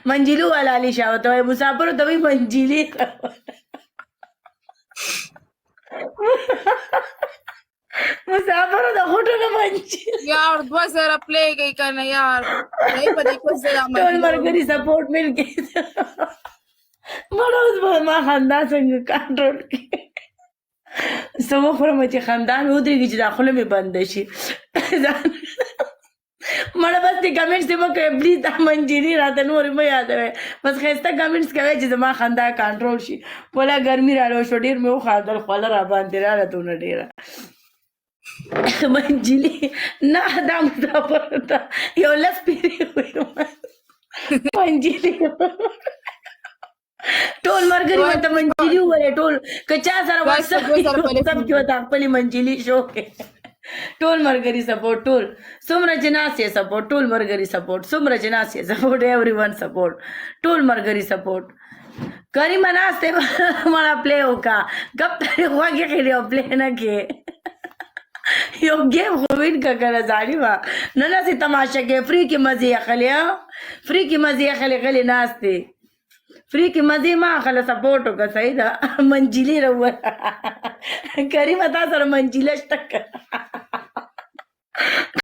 منجلو والا لیشا ورته وایي مسافرو ته وایي منجلي مسافرو د غوټو نه منجلي یار 2 زره پلی گئی کنه یار دای په دې کوڅه د ټول ملګري سپورټ مل کې مړه اوس به ما خندا څنګه کنټرول کړي څه وخورم چې خندا مې ودرېږي چې دا خوله مې بنده شي مړه بس دې کمنټس دې مه کوئ پلیز دا منجلي راته نورې مه یادوئ بس ښایسته کمنټس کوئ چې زما خندا کنټرول شي ولا ګرمي راله شو ډېر مې وخندل خوله راباندې راله دونه ډېره منجلي نه دا مسافرو ته یو لس پیرې ویل منجلي ټول ملګري ورته منجلي وویلې ټول که چا سره واتساپ کې ورته خپلې منجلي شو کې ټول ملګري سپورټ ټول څومره چې ناست یې سپورټ ټول ملګري سپورټ څومره چې ناست یې سپورټ ایوری ون سپورټ ټول ملګري سپورټ کریمه ناست یې مړه پلی وکړه ګپ ترې غوږې خېلې او پلی نه کې یو گیم خو وین که کنه ظالمه نه ناسې تماشه کې فری کې مزې اخلې فری کې مزې اخلې غلې ناست دی فری کې مزې ما اخله سپورټ وکړه صحیح ده منجلي راووته کریمه تا سره منجله شته که